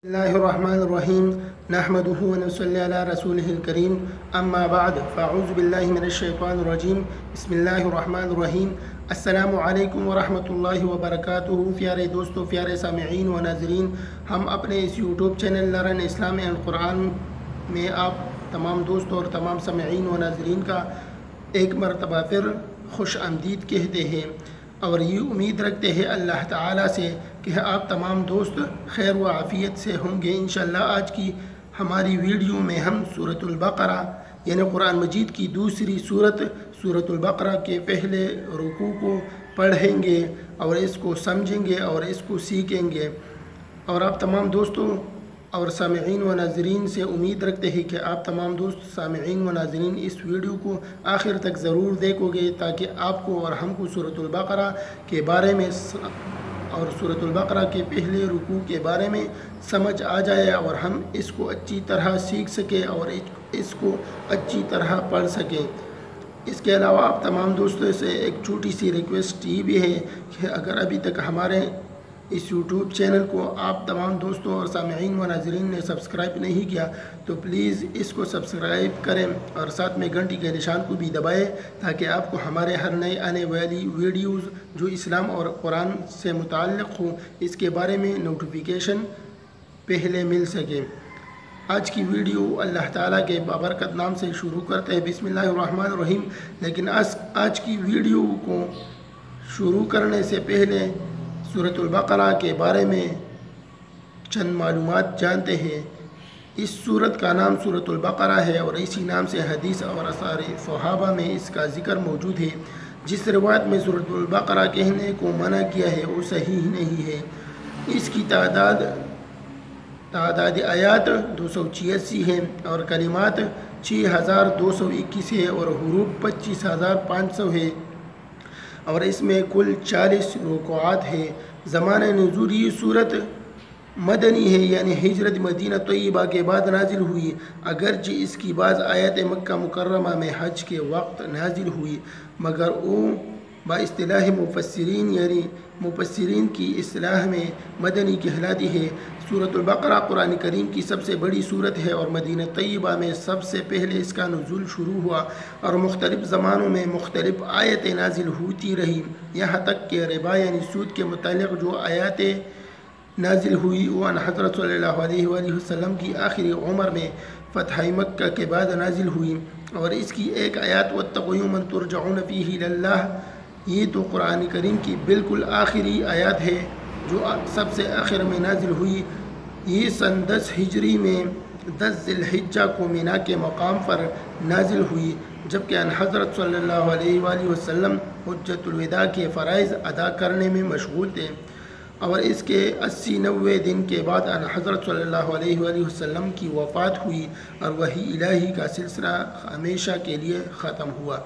बिस्मिल्लाहिर्रहमानिर्रहीम नहमदुहु व नसल्ली अला रसूलिहिल करीम अम्मा बाद फ़अऊज़ु बिल्लाहि मिनश्शैतानिर्रजीम बिस्मिल्लाहिर्रहमानिर्रहीम अस्सलामु अलैकुम व रहमतुल्लाहि व बरकातुहू। प्यारे दोस्तों, प्यारे सामिईन व नाज़रीन, हम अपने इस YouTube channel learn Islam and Quran में आप तमाम दोस्तों और तमाम सामिईन व नाज़रीन का एक मरतबा फिर खुश आमदीद कहते हैं और ये उम्मीद रखते हैं अल्लाह ताला से कि आप तमाम दोस्त खैर व आफ़ियत से होंगे। इंशाअल्लाह आज की हमारी वीडियो में हम सूरतुल बक़रा यानी कुरान मजीद की दूसरी सूरतुल बक़रा के पहले रुकू को पढ़ेंगे और इसको समझेंगे और इसको सीखेंगे। और आप तमाम दोस्तों और सामिईन व नाज़रीन से उम्मीद रखते हैं कि आप तमाम दोस्त सामिईन व नाज़रीन इस वीडियो को आखिर तक ज़रूर देखोगे ताकि आपको और हमको सूरतुल बक़रा के बारे में और सूरतुल बक़रा के पहले रुकू के बारे में समझ आ जाए और हम इसको अच्छी तरह सीख सकें और इसको अच्छी तरह पढ़ सकें। इसके अलावा आप तमाम दोस्तों से एक छोटी सी रिक्वेस्ट ये भी है कि अगर अभी तक हमारे इस यूट्यूब चैनल को आप तमाम दोस्तों और सामिईन व नाज़रीन ने सब्सक्राइब नहीं किया तो प्लीज़ इसको सब्सक्राइब करें और साथ में घंटी के निशान को भी दबाएं ताकि आपको हमारे हर नए आने वाली वीडियोज़ जो इस्लाम और कुरान से मुताल्लिक़ हो इसके बारे में नोटिफिकेशन पहले मिल सके। आज की वीडियो अल्लाह ताला के बाबरकत नाम से शुरू करते हैं, बिस्मिल्लाहिर्रहमानिर्रहीम। लेकिन आज की वीडियो को शुरू करने से पहले सूरतुल बक़रा के बारे में चंद मालूमात जानते हैं। इस सूरत का नाम सूरतुल बक़रा है और इसी नाम से हदीस और आसार सहाबा में इसका ज़िक्र मौजूद है। जिस रिवायत में सूरतुल बक़रा कहने को मना किया है वो सही नहीं है। इसकी तादाद आयात 286 है और कलिमात 6221 है और हुरूफ 25500 है और इसमें कुल 40 रुकूआत है। ज़माने नुज़ूल ये सूरत मदनी है यानी हिजरत मदीना तय्यबा के बाद नाजिल हुई, अगरचे इसकी बाज़ आयत मक्का मुकर्रमा में हज के वक्त नाजिल हुई मगर वो बाइस्तिलाह मुफस्सिरीन यानी मुफस्सिरीन की इस्तिलाह में मदनी कहलाती है। सूरतुल बक़रा कुरान करीम की सबसे बड़ी सूरत है और मदीना तय्यबा में सबसे पहले इसका नुज़ूल शुरू हुआ और मुख्तलिफ़ ज़मानों में मुख्तलिफ़ आयतें नाजिल होती रही, यहाँ तक कि रिबा यानी सूद के मुतालिक़ जो आयतें नाजिल हुई वो हज़रत सल्लल्लाहु अलैहि वसल्लम की आखिरी उम्र में फ़तह मक्का के बाद नाजिल हुई और इसकी एक आयत वत्तक़ू यौमन तुरजऊन फ़ीही इलल्लाह, ये तो कुरान करीम की बिल्कुल आखिरी आयत है जो सबसे आखिर में नाजिल हुई। ये सन 10 हिजरी में 10 ज़िलहिज्जा को मिना के मकाम पर नाजिल हुई जबकि हज़रत सल्लल्लाहु अलैहि वसल्लम हुज्जतुल विदा के फ़राइज़ अदा करने में मशगूल थे और इसके 80-90 दिन के बाद हज़रत सल्लल्लाहु अलैहि वसल्लम की वफ़ात हुई और वही इलाही का सिलसिला हमेशा के लिए ख़त्म हुआ।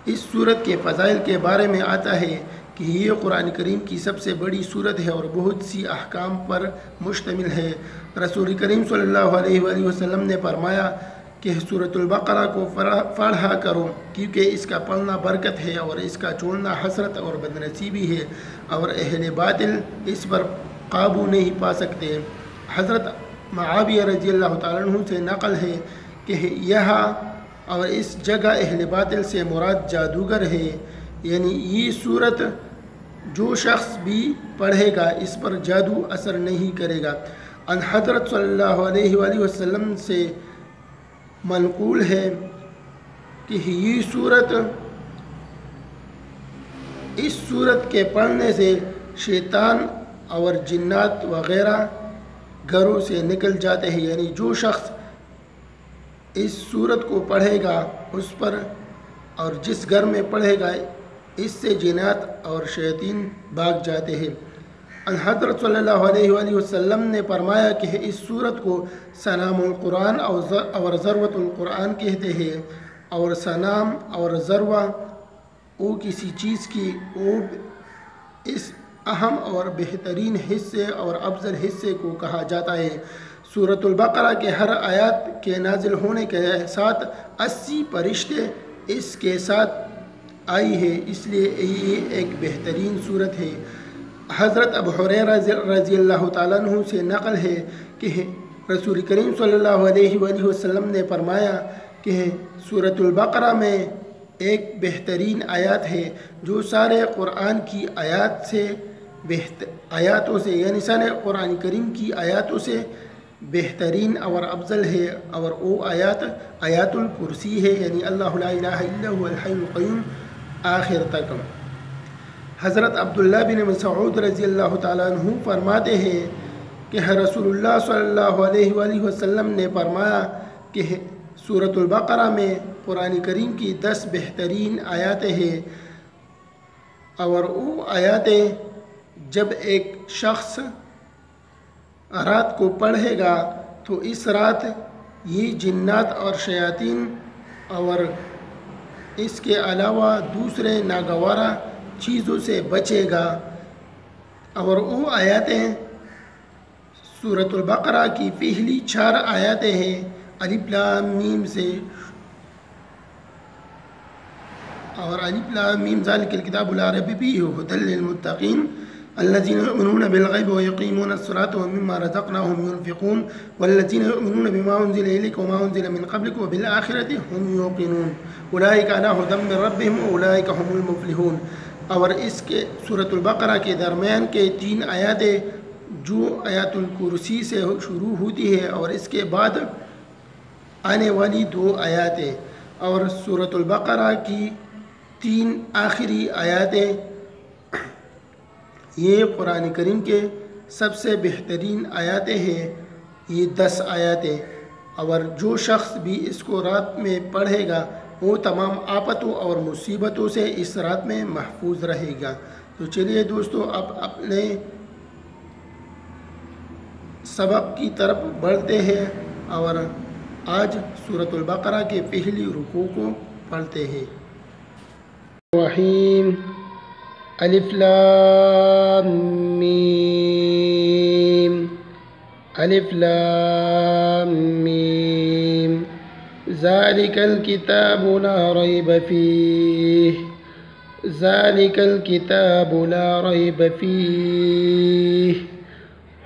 इस सूरत के फ़ज़ाइल के बारे में आता है कि ये कुरान करीम की सबसे बड़ी सूरत है और बहुत सी अहकाम पर मुश्तमिल है। रसूल करीम सल्लल्लाहु अलैहि वसल्लम ने फरमाया कि सूरतुल बक़रा को पढ़ा करो क्योंकि इसका पढ़ना बरकत है और इसका छोड़ना हसरत और बदनसीबी है और अहले बातिल इस पर काबू नहीं पा सकते। हज़रत मुआविया रज़ियल्लाहु ताला अन्हु से नक़ल है कि यह और इस जगह अहले बातिल से मुराद जादूगर है, यानी ये सूरत जो शख्स भी पढ़ेगा इस पर जादू असर नहीं करेगा। हज़रत सल्लल्लाहु अलैहि वसल्लम से मनक़ूल है कि ये सूरत इस सूरत के पढ़ने से शैतान और जिन्नात वग़ैरह घरों से निकल जाते हैं, यानी जो शख्स इस सूरत को पढ़ेगा उस पर और जिस घर में पढ़ेगा इससे जिन्नात और शैतान भाग जाते हैं। हज़रत सल्लल्लाहु अलैहि वसल्लम ने फरमाया कि इस सूरत को सनामुल कुरान और ज़रवतुल कुरान कहते हैं और सनाम और ज़रवा वो किसी चीज़ की वो इस अहम और बेहतरीन हिस्से और अफजल हिस्से को कहा जाता है। सूरतुल बक़रा के हर आयत के नाजिल होने के साथ 80 फरिश्ते इसके साथ आई है, इसलिए ये एक बेहतरीन सूरत है। حضرت ابو ہریرہ رضی اللہ تعالیٰ عنہ سے نقل ہے کہ رسول کریم صلی اللہ علیہ وآلہ وسلم نے فرمایا کہ سورۃ البقرہ میں ایک بہترین آیات ہے جو سارے قرآن کی آیاتوں سے یعنی سارے قرآن کریم کی آیاتوں سے بہترین اور افضل ہے، اور وہ آیات الکرسی ہے، یعنی اللہ لا الہ الا هو الحی القیوم آخر تک۔ حضرت عبداللہ بن مسعود رضی اللہ تعالیٰ عنہ فرماتے ہیں کہ رسول اللہ صلی اللہ علیہ وآلہ وسلم نے فرمایا کہ سورۃ البقرہ میں قرآن کریم کی 10 بہترین آیاتیں ہیں، اور وہ آیاتیں جب ایک شخص رات کو پڑھے گا تو اس رات یہ جنات اور شیاطین اور اس کے علاوہ دوسرے ناگوارہ چیزوں سے بچے گا۔ اور وہ آیاتیں سورۃ البقرہ کی پہلی 4 آیاتیں ہیں، الف لام میم سے، اور الف لام میم ذالک الکتاب لا ریب فیہ ھدی للمتقین الذین یؤمنون بالغیب ویقیمون الصلاۃ ومما رزقناہم ینفقون والذین یؤمنون بما انزل الیک وما انزل من قبلک وبالآخرۃ ہم یوقنون اولئک علی ھدی من ربہم واولئک هم المفلحون۔ اور اس کے سورۃ البقرہ کے درمیان کے 3 آیاتیں جو آیات الکرسی سے شروع ہوتی ہے، اور اس کے بعد آنے والی 2 آیاتیں، اور سورۃ البقرہ کی 3 آخری آیاتیں یہ قرآن کریم کے سب سے بہترین آیاتیں ہیں، یہ 10 آیاتیں، اور جو شخص بھی اس کو رات میں پڑھے گا وہ تمام آفتوں اور مصیبتوں سے اس رات میں محفوظ رہے گا۔ تو چلیے دوستو، اب اپنے سبق کی طرف بڑھتے ہیں، اور آج سورۃ البقرہ کے پہلی رکوع کو پڑھتے ہیں۔ رحیم الف لام میم الف لام میم ذالک الکتاب لا ریب فیہ ذالک الکتاب لا ریب فیہ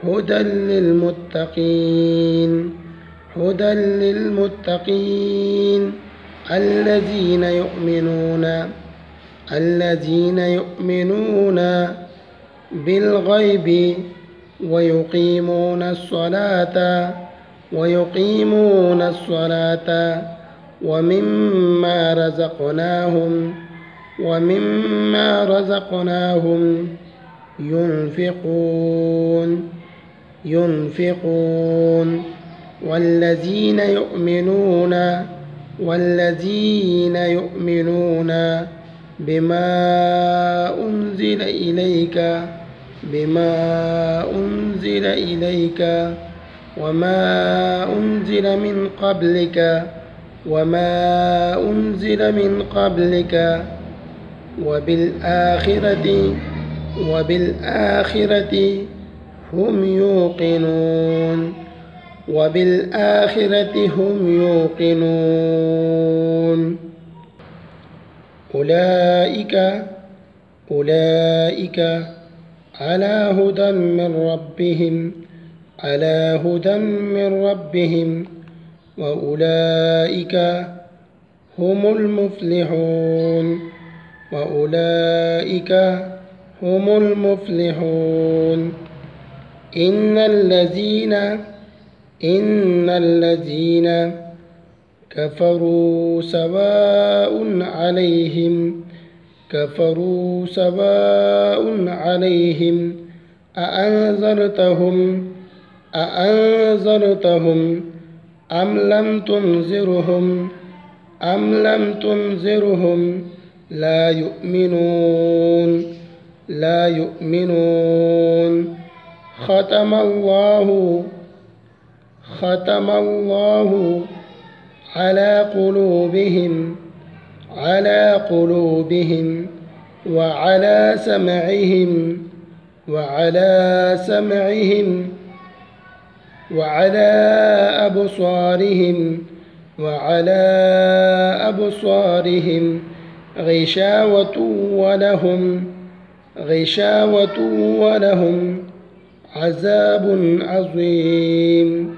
ھدی للمتقین الذین یؤمنون بالغیب ویقیمون الصلاة ومما رزقناہم ينفقون والذین یؤمنون بما انزل إلیک وما انزل من قبلک وبالآخرة هم يوقنون أولئك على هدى من ربهم وأولئك هم المفلحون إن الذين كفروا سواء عليهم أأنذرتهم أم لم تنذرهم لا يؤمنون ختم الله على قلوبهم وعلى سمعهم وعلى أبصارهم غشاوة غشاوة ولهم عذاب عظیم،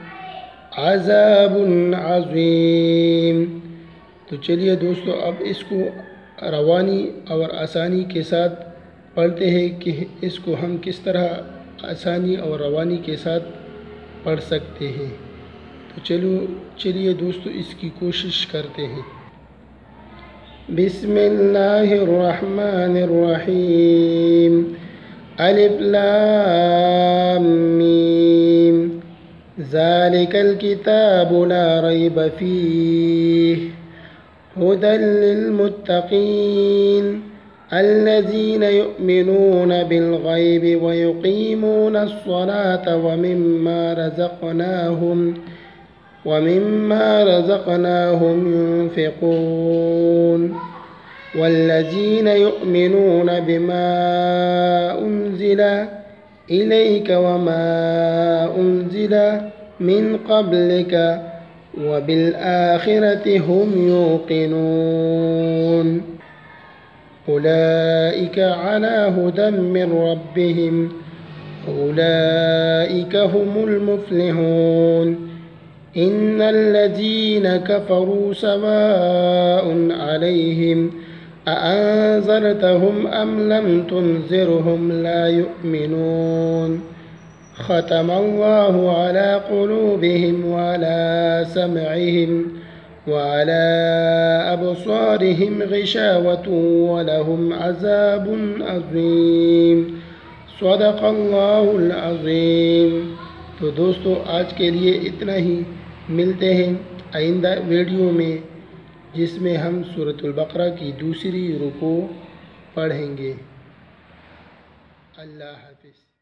عذاب عظیم۔ تو چلیے دوستو اب اس کو روانی اور آسانی کے ساتھ پڑھتے ہیں کہ اس کو ہم کس طرح آسانی اور روانی کے ساتھ پڑھ سکتے ہیں۔ تو چلیے دوستو اس کی کوشش کرتے ہیں۔ بسم اللہ الرحمن الرحیم، الف لام میم، ذالک الکتاب لا ریب فیہ ہدی للمتقین الذین یؤمنون بالغیب ویقیمون الصلاة ومما رزقناهم ينفقون والذين يؤمنون بما أنزل إليك وما أنزل من قبلك وبالآخرة هم يوقنون أولئك على هدى من ربهم أولئك هم المفلحون إن الذين كفروا سواء عليهم أأنذرتهم أم لم تنذرهم لا يؤمنون ختم الله على قلوبهم وعلى سمعهم وعلى أبصارهم غشاوة ولهم عذاب عظيم صدق اللہ العظیم۔ تو دوستو آج کے لیے اتنا ہی، ملتے ہیں آئندہ ویڈیو میں جس میں ہم سورۃ البقرہ کی دوسری رکوع پڑھیں گے۔ اللہ حافظ۔